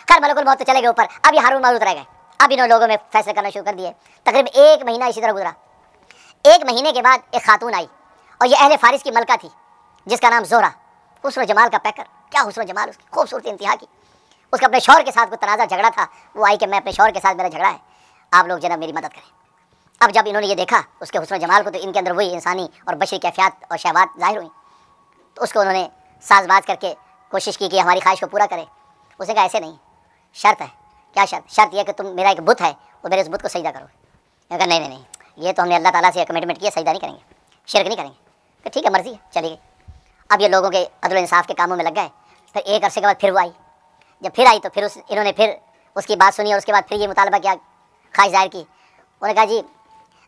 خیر ملک الموت تو چلے گئے اوپر، اب یہ ہارون ماروت رہ گئے۔ اب انہوں لوگوں میں فیصلے کرنا شروع کر دیے۔ تقریباً 1 مہینہ اسی طرح گزرا۔ 1 مہینے کے بعد ایک خاتون آئی، اور یہ اہل فارس کی ملکہ تھی جس کا نام زہرہ، حسن و جمال کا پیکر، کیا حسن و جمال اس کی، خوبصورتی انتہا کی۔ اس کا اپنے شوہر کے ساتھ کوئی تنازع جھگڑا تھا، وہ آئی کہ میں اپنے شوہر کے ساتھ میرا جھگڑا ہے، آپ لوگ جناب میری مدد کریں۔ اب جب انہوں نے یہ دیکھا اس کے حسن و جمال کو، تو ان کے اندر وہی انسانی اور بشری کیفیات اور شہوات ظاہر ہوئیں، تو اس کو انہوں نے ساز باز کر کے کوشش کی کہ ہماری خواہش کو پورا کرے۔ اس نے کہا ایسے نہیں، شرط ہے۔ کیا شرط؟ شرط یہ کہ تم میرا ایک بت ہے، وہ میرے اس بت کو سجدہ کرو۔ میں نے کہا نہیں نہیں نہیں، یہ تو ہم نے اللہ تعالیٰ سے کمٹمنٹ کیا، سجدہ نہیں کریں گے، شرک نہیں کریں گے۔ کہ ٹھیک ہے مرضی ہے، چلی گئی۔ اب یہ لوگوں کے عدل و انصاف کے کاموں میں لگ گئے۔ پھر ایک عرصے کے بعد پھر وہ آئی۔ جب پھر آئی تو پھر انہوں نے پھر اس کی بات سنی، اور اس کے بعد پھر یہ مطالبہ کیا، خواہش ظاہر کی۔ انہوں نے کہا جی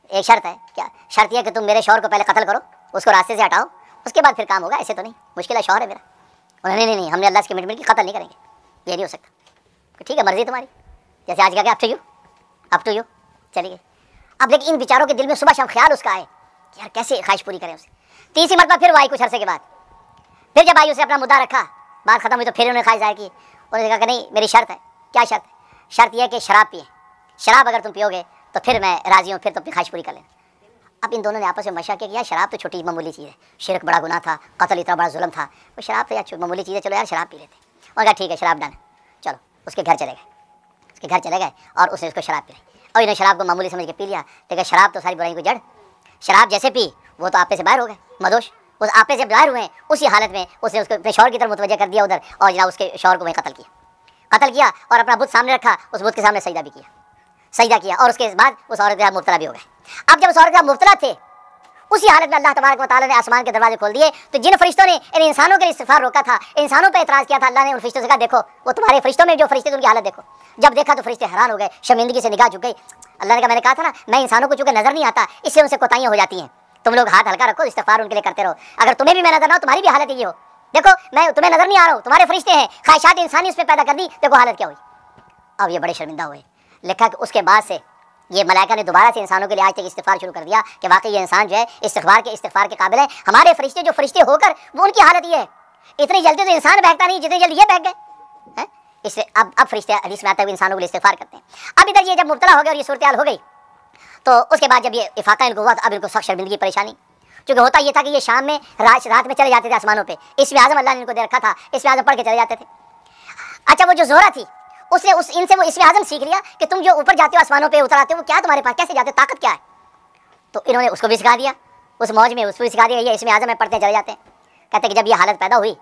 ایک شرط ہے۔ کیا شرط؟ یہ کہ تم میرے شوہر کو پہلے قتل کرو، اس کو راستے سے ہٹاؤ، اس کے بعد پھر کام ہوگا، ایسے تو نہیں، مشکل ہے، شوہر ہے میرا۔ انہوں نے نہیں، ہم نے اللہ سے کمٹمنٹ کی، قتل نہیں کریں گے، یہ نہیں ہو سکتا۔ ٹھیک ہے مرضی تمہاری، جیسے آج کا کہ اپ ٹو یو، چلی گئی۔ اب لیکن ان بیچاروں کے دل میں صبح شام خیال اس کا آئے کہ یار کیسے خواہش پوری کریں اسے۔ تیسری مرتبہ پھر وہ آئی کچھ عرصے کے بعد، پھر جب آئی اسے اپنا مدعا رکھا، بات ختم ہوئی تو پھر انہوں نے خواہش ظاہر کی۔ انہوں نے کہا کہ نہیں میری شرط ہے۔ کیا شرط ہے؟ شرط یہ ہے کہ شراب پئیں، شراب اگر تم پیو گے تو پھر میں راضی ہوں، پھر تو اپنی خواہش پوری کر لینا۔ اب ان دونوں نے آپس میں مشورہ کیا کہ یار شراب تو چھوٹی معمولی چیز ہے، شرک بڑا گناہ تھا، قتل اتنا بڑا ظلم تھا، وہ شراب تو یار معمولی چیز ہے، چلو یار شراب پی لیتے ہیں۔ انہوں نے کہا ٹھیک ہے شراب ڈن، چلو اس کے گھر چلے گئے۔ اس کے گھر چلے گئے اور اس نے اس کو شراب پلائی، اور انہیں شراب کو معمولی سمجھ کے پی لیا۔ لیکن شراب تو ساری برائی کو جڑ، شراب جیسے پی وہ تو آپے سے باہر ہو گئے، مدوش اس آپے سے باہر ہوئے، اسی حالت میں اس نے اس کو اپنے شوہر کی طرف متوجہ کر دیا ادھر، اور جناب اس کے شوہر کو وہیں قتل کیا اور اپنا بت سامنے رکھا، اس بت کے سامنے سجدہ بھی کیا، سجدہ کیا، اور اس کے بعد اس عورت کے ساتھ مبتلا بھی ہو گئے۔ اب جب اس عورت کے ساتھ مبتلا تھے، اسی حالت میں اللہ تبارک و تعالیٰ نے آسمان کے دروازے کھول دیے، تو جن فرشتوں نے ان انسانوں کے استغفار روکا تھا، انسانوں پہ اعتراض کیا تھا، اللہ نے ان فرشتوں سے کہا دیکھو وہ تمہارے فرشتوں میں جو فرشتے ان کی حالت دیکھو۔ جب دیکھا تو فرشتے حیران ہو گئے، شرمندگی سے نگاہ جھک گئی۔ اللہ نے کہا میں نے کہا تھا نا میں انسانوں کو چونکہ نظر نہیں آتا، اس سے ان سے کوتاہیاں ہو جاتی ہیں، تم لوگ ہاتھ ہلکا رکھو، استغفار ان کے لیے کرتے رہو، اگر تمہیں بھی میں نظر نہ ہو تمہاری بھی حالت یہ ہو، دیکھو میں تمہیں نظر نہیں آ رہا ہوں، تمہارے فرشتے ہیں، خواہشات انسانی اس پہ پیدا کر دی، دیکھو حالت کیا ہوئی۔ اب یہ بڑے شرمندہ ہوئے۔ لکھا کہ اس کے بعد سے یہ ملائکہ نے دوبارہ سے انسانوں کے لیے آج تک استغفار شروع کر دیا کہ واقعی یہ انسان جو ہے استغفار کے قابل ہے۔ ہمارے فرشتے جو فرشتے ہو کر وہ ان کی حالت یہ ہے، اتنی جلدی تو انسان بہکتا نہیں جتنی جلدی یہ بہک گئے۔ اس سے اب فرشتے حدیث میں آتا ہے انسانوں کے لیے استغفار کرتے ہیں۔ اب ادھر یہ جب مبتلا ہو گئے اور یہ صورتحال ہو گئی، تو اس کے بعد جب یہ افاقہ ان کو ہوا تو اب ان کو سخت شرمندگی پریشانی، چونکہ ہوتا یہ تھا کہ یہ شام میں رات میں چلے جاتے تھے آسمانوں پہ، اسم اعظم اللہ نے ان کو دے رکھا تھا، اسم اعظم پڑھ کے چلے جاتے تھے۔ اچھا وہ جو زہرہ تھی اس نے ان سے وہ اسم اعظم سیکھ لیا کہ تم جو اوپر جاتے ہو آسمانوں پہ اتر آتے ہو، وہ کیا تمہارے پاس کیسے جاتے ہو، طاقت کیا ہے؟ تو انہوں نے اس کو بھی سکھا دیا، اس موج میں اس کو بھی سکھا دیا، یہ اسم اعظم میں پڑھتے چلے جاتے ہیں۔ کہتے ہیں کہ جب یہ حالت پیدا ہوئی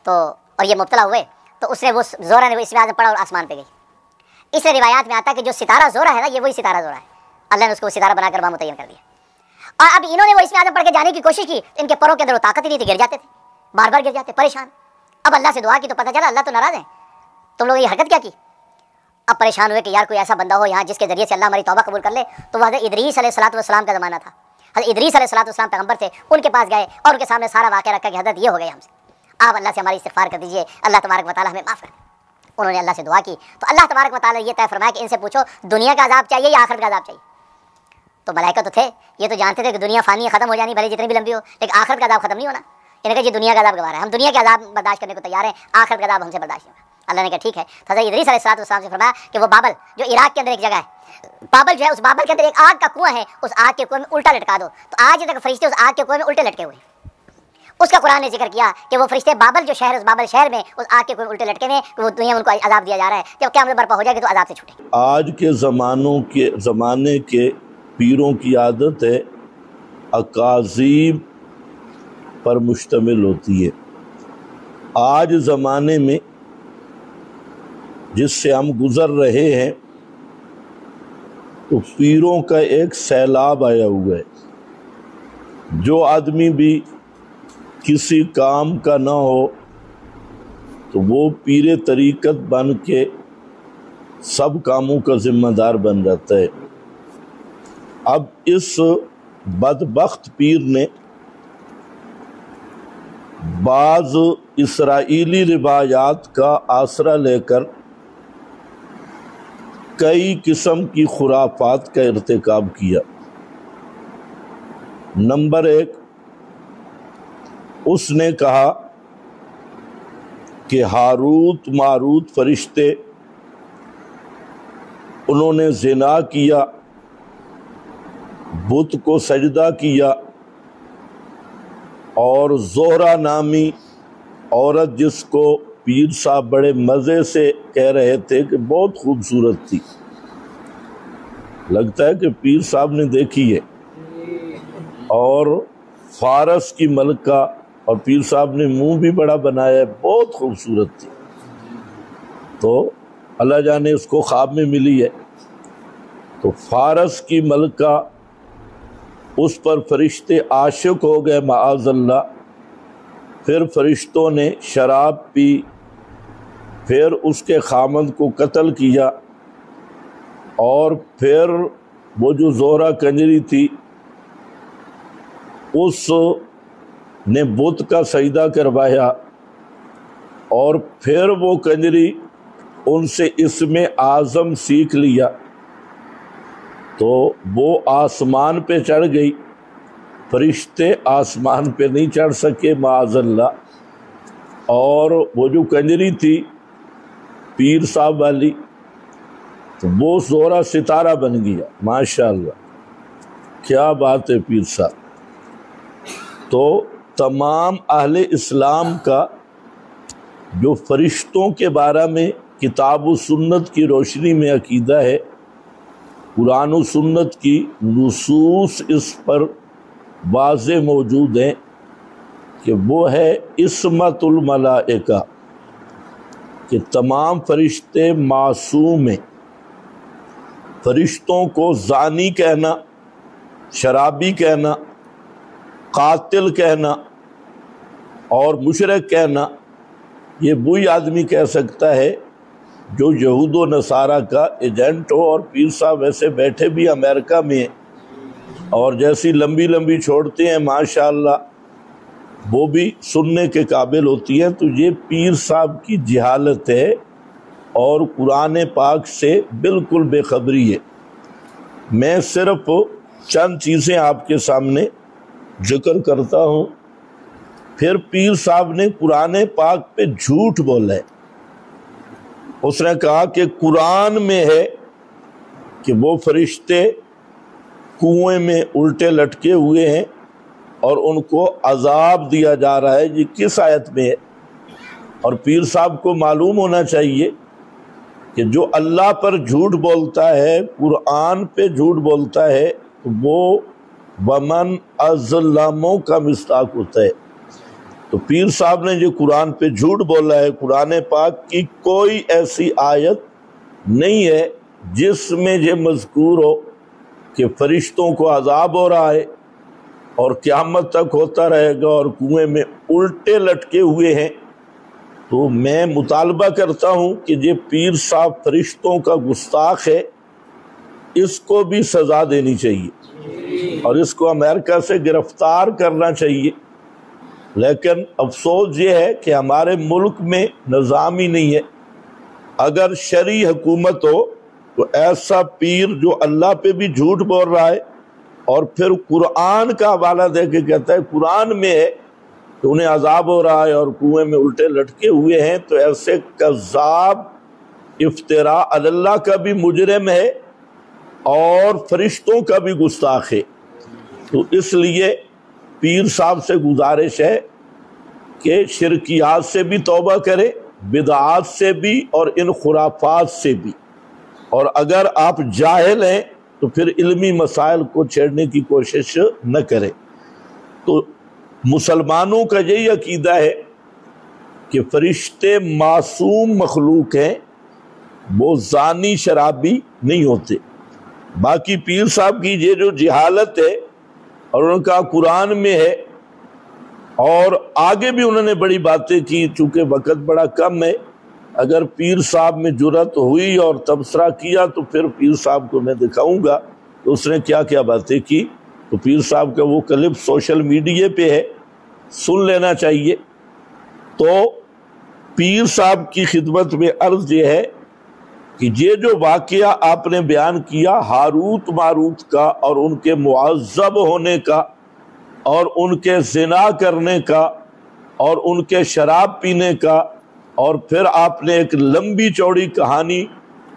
تو اور یہ مبتلا ہوئے تو اس نے وہ زہرہ نے وہ اسم اعظم پڑھا اور آسمان پہ گئی۔ اس روایات میں آتا ہے کہ جو ستارہ زہرہ ہے نا، یہ وہی ستارہ زہرہ ہے، اللہ نے اس کو ستارہ بنا کر وہاں متعین کر دیا۔ اور اب انہوں نے وہ اسم اعظم پڑھ کے جانے کی کوشش کی، ان کے پروں کے اندر وہ طاقت ہی نہیں تھی، گر جاتے تھے، بار بار گر جاتے، پریشان۔ اب اللہ سے دعا کی تو پتہ چلا اللہ تو ناراض ہے، تم لوگ یہ حرکت کیا کی؟ اب پریشان ہوئے کہ یار کوئی ایسا بندہ ہو یہاں جس کے ذریعے سے اللہ ہماری توبہ قبول کر لے۔ تو وہ حضرت ادریس علیہ الصلوۃ والسلام کا زمانہ تھا، حضرت ادریس علیہ الصلوۃ والسلام پیغمبر تھے، ان کے پاس گئے اور ان کے سامنے سارا واقعہ رکھا کہ حضرت یہ ہو گیا ہم سے، آپ اللہ سے ہماری استغفار کر دیجئے، اللہ تبارک و تعالیٰ ہمیں معاف کر دے۔ انہوں نے اللہ سے دعا کی تو اللہ تبارک و تعالیٰ یہ طے فرمایا کہ ان سے پوچھو دنیا کا عذاب چاہیے یا آخرت کا عذاب چاہیے؟ تو ملائکہ تو تھے، یہ تو جانتے تھے کہ دنیا فانی ہے، ختم ہو جانی بھلے جتنی بھی لمبی ہو، لیکن آخرت کا عذاب ختم نہیں ہونا۔ انہوں نے کہا یہ دنیا کا عذاب گوارا ہے، ہم دنیا کے عذاب برداشت کرنے کو تیار ہیں، آخرت کا عذاب ہم سے برداشت نہیں ہوگا۔ اللہ نے کہا ٹھیک ہے۔ حضرت ادریس علیہ الصلوۃ والسلام سے فرمایا کہ وہ بابل جو عراق کے اندر ایک جگہ ہے، بابل جو ہے اس بابل کے اندر ایک آگ کا کنواں ہے، اس آگ کے کنویں میں الٹا لٹکا دو۔ تو آج تک فرشتے اس آگ کے کنویں میں الٹے لٹکے ہوئے ہیں۔ اس کا قرآن نے ذکر کیا کہ وہ فرشتے بابل جو شہر اس بابل شہر میں اس آگ کے کنویں میں الٹے لٹکے ہوئے، کہ وہ دنیا میں ان کو عذاب دیا جا رہا ہے، جب قیامت برپا ہو جائے گی تو عذاب سے چھوٹیں گے۔ آج کے زمانے کے پیروں کی عادت ہے اکاذیب پر مشتمل ہوتی ہے۔ آج زمانے میں جس سے ہم گزر رہے ہیں تو پیروں کا ایک سیلاب آیا ہوا ہے۔ جو آدمی بھی کسی کام کا نہ ہو تو وہ پیر طریقت بن کے سب کاموں کا ذمہ دار بن جاتا ہے۔ اب اس بدبخت پیر نے بعض اسرائیلی روایات کا آسرا لے کر کئی قسم کی خرافات کا ارتکاب کیا۔ نمبر 1، اس نے کہا کہ ہاروت ماروت فرشتے انہوں نے زنا کیا، بت کو سجدہ کیا، اور زہرا نامی عورت جس کو پیر صاحب بڑے مزے سے کہہ رہے تھے کہ بہت خوبصورت تھی، لگتا ہے کہ پیر صاحب نے دیکھی ہے، اور فارس کی ملکہ، اور پیر صاحب نے منہ بھی بڑا بنایا ہے، بہت خوبصورت تھی، تو اللہ جانے اس کو خواب میں ملی ہے۔ تو فارس کی ملکہ، اس پر فرشتے عاشق ہو گئے معاذ اللہ، پھر فرشتوں نے شراب پی، پھر اس کے خامند کو قتل کیا، اور پھر وہ جو زہرا کنجری تھی اس نے بت کا سجدہ کروایا، اور پھر وہ کنجری ان سے اسم اعظم سیکھ لیا، تو وہ آسمان پہ چڑھ گئی، فرشتے آسمان پہ نہیں چڑھ سکے معاذ اللہ، اور وہ جو کنجری تھی پیر صاحب والی، تو وہ زہرا ستارہ بن گیا۔ ماشاءاللہ، کیا بات ہے پیر صاحب۔ تو تمام اہل اسلام کا جو فرشتوں کے بارے میں کتاب و سنت کی روشنی میں عقیدہ ہے، قرآن و سنت کی نصوص اس پر واضح موجود ہیں کہ وہ ہے عصمت الملائکہ، کہ تمام فرشتے معصوم ہیں۔ فرشتوں کو زانی کہنا، شرابی کہنا، قاتل کہنا اور مشرک کہنا، یہ وہی آدمی کہہ سکتا ہے جو یہود و نصارہ کا ایجنٹ ہو، اور پیر صاحب ایسے بیٹھے بھی امریکہ میں ہیں، اور جیسی لمبی لمبی چھوڑتے ہیں ماشاءاللہ وہ بھی سننے کے قابل ہوتی ہیں۔ تو یہ پیر صاحب کی جہالت ہے اور قرآن پاک سے بالکل بے خبری ہے۔ میں صرف چند چیزیں آپ کے سامنے ذکر کرتا ہوں۔ پھر پیر صاحب نے قرآن پاک پہ جھوٹ بولا ہے۔ اس نے کہا کہ قرآن میں ہے کہ وہ فرشتے کنویں میں الٹے لٹکے ہوئے ہیں اور ان کو عذاب دیا جا رہا ہے۔ یہ کس آیت میں ہے؟ اور پیر صاحب کو معلوم ہونا چاہیے کہ جو اللہ پر جھوٹ بولتا ہے، قرآن پہ جھوٹ بولتا ہے، وہ ومن اظلموں کا مصداق ہوتا ہے۔ تو پیر صاحب نے جو قرآن پہ جھوٹ بولا ہے، قرآن پاک کی کوئی ایسی آیت نہیں ہے جس میں یہ مذکور ہو کہ فرشتوں کو عذاب ہو رہا ہے اور قیامت تک ہوتا رہے گا اور کنویں میں الٹے لٹکے ہوئے ہیں۔ تو میں مطالبہ کرتا ہوں کہ یہ پیر صاحب فرشتوں کا گستاخ ہے، اس کو بھی سزا دینی چاہیے اور اس کو امریکہ سے گرفتار کرنا چاہیے۔ لیکن افسوس یہ ہے کہ ہمارے ملک میں نظام ہی نہیں ہے۔ اگر شرعی حکومت ہو تو ایسا پیر جو اللہ پہ بھی جھوٹ بول رہا ہے اور پھر قرآن کا حوالہ دے کے کہتا ہے قرآن میں ہے کہ انہیں عذاب ہو رہا ہے اور کنویں میں الٹے لٹکے ہوئے ہیں، تو ایسے کذاب افتراء علی اللہ کا بھی مجرم ہے اور فرشتوں کا بھی گستاخ ہے۔ تو اس لیے پیر صاحب سے گزارش ہے کہ شرکیات سے بھی توبہ کرے، بدعات سے بھی اور ان خرافات سے بھی، اور اگر آپ جاہل ہیں تو پھر علمی مسائل کو چھیڑنے کی کوشش نہ کریں۔ تو مسلمانوں کا یہی عقیدہ ہے کہ فرشتے معصوم مخلوق ہیں، وہ زانی شرابی نہیں ہوتے۔ باقی پیر صاحب کی یہ جو جہالت ہے، اور ان کا قرآن میں ہے، اور آگے بھی انہوں نے بڑی باتیں کی، چونکہ وقت بڑا کم ہے۔ اگر پیر صاحب میں جرأت ہوئی اور تبصرہ کیا تو پھر پیر صاحب کو میں دکھاؤں گا کہ اس نے کیا کیا باتیں کی۔ تو پیر صاحب کا وہ کلپ سوشل میڈیا پہ ہے، سن لینا چاہیے۔ تو پیر صاحب کی خدمت میں عرض یہ ہے کہ یہ جو واقعہ آپ نے بیان کیا ہاروت ماروت کا، اور ان کے معذب ہونے کا، اور ان کے زنا کرنے کا، اور ان کے شراب پینے کا، اور پھر آپ نے ایک لمبی چوڑی کہانی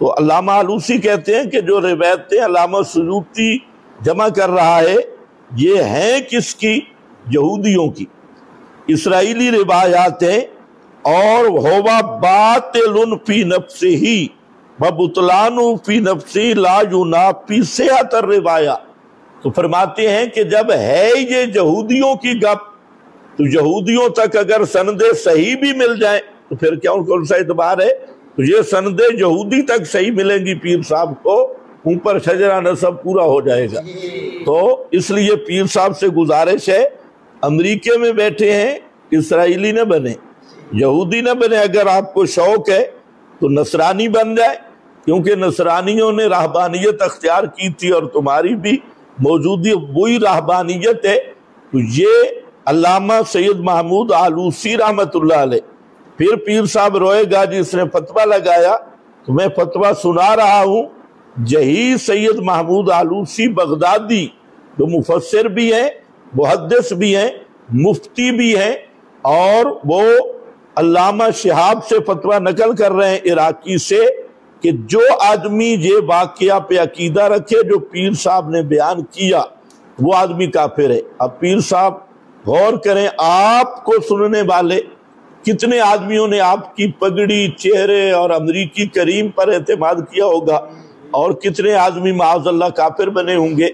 تو علامہ آلوسی کہتے ہیں کہ جو روایتیں علامہ سیوطی جمع کر رہا ہے یہ ہیں کس کی؟ یہودیوں کی، اسرائیلی روایات ہیں، اور ہوا باطل فی نفسہ وبطلان فی نفسہ لا ینافی صحت الروایہ۔ تو فرماتے ہیں کہ جب ہے یہ یہودیوں کی گپ تو یہودیوں تک اگر سندیں صحیح بھی مل جائیں تو پھر کیا ان کو ان سے اعتبار ہے؟ تو یہ سندیں یہودی تک صحیح ملیں گی پیر صاحب کو، اوپر شجرہ نسب پورا ہو جائے گا۔ تو اس لیے پیر صاحب سے گزارش ہے، امریکہ میں بیٹھے ہیں، اسرائیلی نہ بنے، یہودی نہ بنے۔ اگر آپ کو شوق ہے تو نصرانی بن جائے، کیونکہ نصرانیوں نے راہبانیت اختیار کی تھی اور تمہاری بھی موجودی وہی راہبانیت ہے۔ تو یہ علامہ سید محمود آلوسی رحمت اللہ علیہ، پھر پیر صاحب روئے گا جس نے فتویٰ لگایا، تو میں فتویٰ سنا رہا ہوں، یہی سید محمود آلوسی بغدادی جو مفسر بھی ہیں، محدث بھی ہیں، مفتی بھی ہیں، اور وہ علامہ شہاب سے فتویٰ نقل کر رہے ہیں عراقی سے کہ جو آدمی یہ واقعہ پہ عقیدہ رکھے جو پیر صاحب نے بیان کیا وہ آدمی کافر ہے۔ اب پیر صاحب غور کریں، آپ کو سننے والے کتنے آدمیوں نے آپ کی پگڑی، چہرے اور امریکی کریم پر اعتماد کیا ہوگا، اور کتنے آدمی معاذ اللہ کافر بنے ہوں گے۔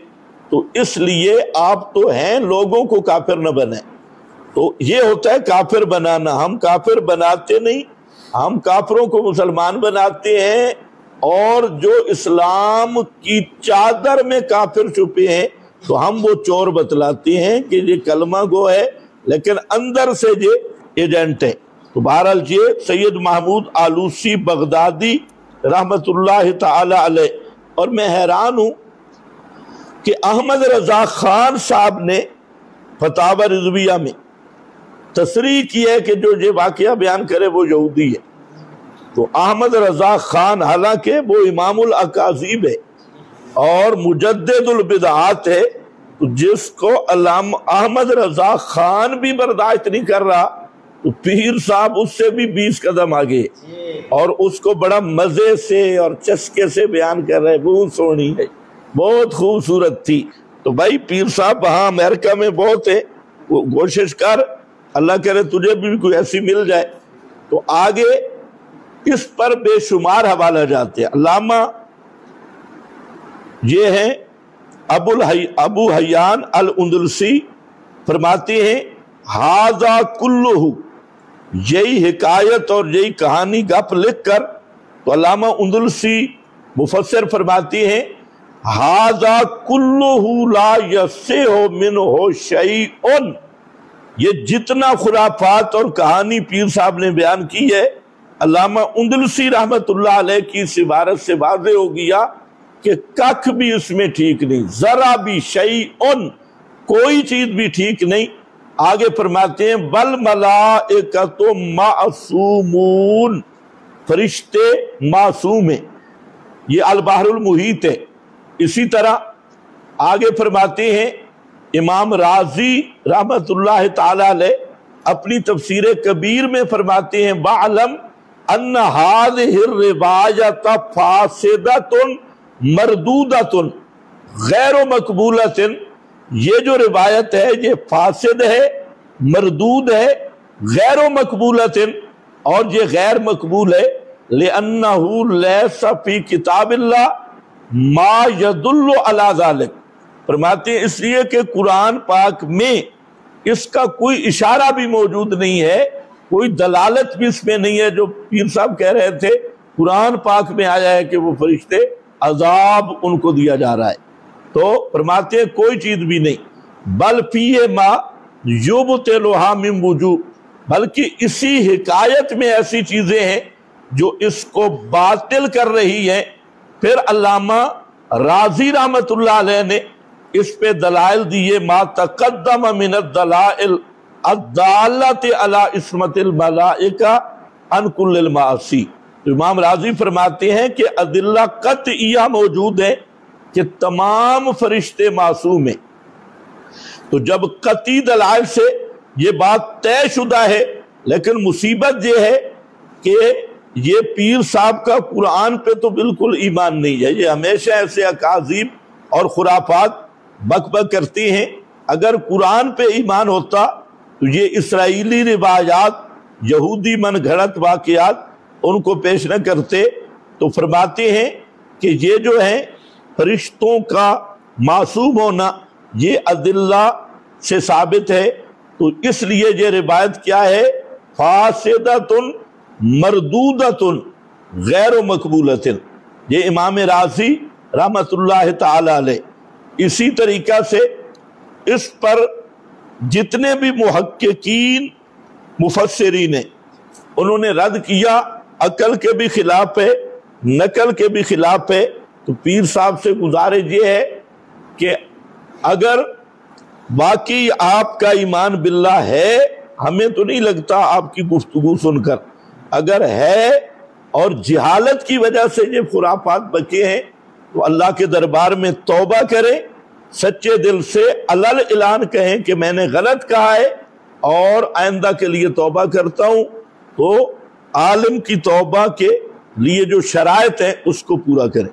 تو اس لیے آپ تو ہیں، لوگوں کو کافر نہ بنیں۔ تو یہ ہوتا ہے کافر بنانا، ہم کافر بناتے نہیں، ہم کافروں کو مسلمان بناتے ہیں، اور جو اسلام کی چادر میں کافر چھپے ہیں تو ہم وہ چور بتلاتے ہیں کہ یہ کلمہ گو ہے لیکن اندر سے یہ ایجنٹ ہے۔ تو بہرحال یہ سید محمود آلوسی بغدادی رحمت اللہ تعالی علیہ، اور میں حیران ہوں کہ احمد رضا خان صاحب نے فتاوی رضویہ میں تصریح کی ہے کہ جو یہ واقعہ بیان کرے وہ یہودی ہے۔ تو احمد رضا خان حالانکہ وہ امام الاکاذیب ہے اور مجدد البدعات ہے، تو جس کو علامہ احمد رضا خان بھی برداشت نہیں کر رہا تو پیر صاحب اس سے بھی 20 قدم آگے، اور اس کو بڑا مزے سے اور چسکے سے بیان کر رہے، بہت سونی ہے، بہت خوبصورت تھی۔ تو بھائی پیر صاحب وہاں امریکہ میں بہت ہے، وہ کوشش کر، اللہ کرے تجھے بھی کوئی ایسی مل جائے۔ تو آگے اس پر بے شمار حوالہ جاتے ہیں۔ علامہ یہ ہیں ابو حیان الاندلسی فرماتے ہیں ہذا کلہ، یہی حکایت اور یہی کہانی گپ لکھ کر، تو علامہ اندلسی مفسر فرماتے ہیں ہذا کلہ لا یصح منہ شیء، یہ جتنا خرافات اور کہانی پیر صاحب نے بیان کی ہے، علامہ اندلسی رحمت اللہ علیہ کی اس عبارت سے واضح ہو گیا کہ ککھ بھی اس میں ٹھیک نہیں، ذرا بھی شیء، کوئی چیز بھی ٹھیک نہیں۔ آگے فرماتے ہیں والملائکۃ معصومون، فرشتے معصوم ہیں، یہ البحر المحیط ہے۔ اسی طرح آگے فرماتے ہیں امام رازی رحمت اللہ تعالی علیہ اپنی تفسیر کبیر میں فرماتے ہیں وَعْلَمْ أَنَّ هَذِهِ الرِّوَایَةَ فَاسِدَةٌ مَرْدُودَةٌ غیر مقبولۃ، یہ جو روایت ہے یہ فاسد ہے، مردود ہے، غیر مقبولۃ، اور یہ غیر مقبول ہے لِأَنَّهُ لَيْسَ فِي کتاب اللہ ما يدل علی ذلک، فرماتے ہیں اس لیے کہ قرآن پاک میں اس کا کوئی اشارہ بھی موجود نہیں ہے، کوئی دلالت بھی اس میں نہیں ہے جو پیر صاحب کہہ رہے تھے قرآن پاک میں آیا ہے کہ وہ فرشتے عذاب ان کو دیا جا رہا ہے۔ تو فرماتے ہیں کوئی چیز بھی نہیں، بل فیہ ما یبطلھا من وجوہ، بلکہ اسی حکایت میں ایسی چیزیں ہیں جو اس کو باطل کر رہی ہیں۔ پھر علامہ رازی رحمت اللہ علیہ نے اس پہ دلائل دیے ما تقدم من الدلائل الدالۃ علی عصمت الملائکہ عن کل المعاصی۔ تو امام رازی فرماتے ہیں کہ ادلہ قطعیہ موجود ہے کہ تمام فرشتے معصوم ہیں۔ تو جب قطعی دلائل سے یہ بات طے شدہ ہے، لیکن مصیبت یہ ہے کہ یہ پیر صاحب کا قرآن پہ تو بالکل ایمان نہیں ہے، یہ ہمیشہ ایسے اکاذیب اور خرافات بک بک کرتی ہیں۔ اگر قرآن پہ ایمان ہوتا تو یہ اسرائیلی روایات، یہودی من گھڑت واقعات ان کو پیش نہ کرتے۔ تو فرماتے ہیں کہ یہ جو ہے فرشتوں کا معصوم ہونا یہ ادلہ سے ثابت ہے، تو اس لیے یہ روایت کیا ہے؟ فاسدۃ مردودۃ غیر مقبولۃ، یہ امام رازی رحمۃ اللہ تعالی علیہ۔ اسی طریقہ سے اس پر جتنے بھی محققین مفسرین ہیں انہوں نے رد کیا، عقل کے بھی خلاف ہے، نقل کے بھی خلاف ہے۔ تو پیر صاحب سے گزارش یہ ہے کہ اگر واقعی آپ کا ایمان باللہ ہے، ہمیں تو نہیں لگتا آپ کی گفتگو سن کر، اگر ہے اور جہالت کی وجہ سے یہ خرافات بچے ہیں تو اللہ کے دربار میں توبہ کریں، سچے دل سے علل اعلان کہیں کہ میں نے غلط کہا ہے اور آئندہ کے لیے توبہ کرتا ہوں۔ تو عالم کی توبہ کے لیے جو شرائط ہیں اس کو پورا کریں۔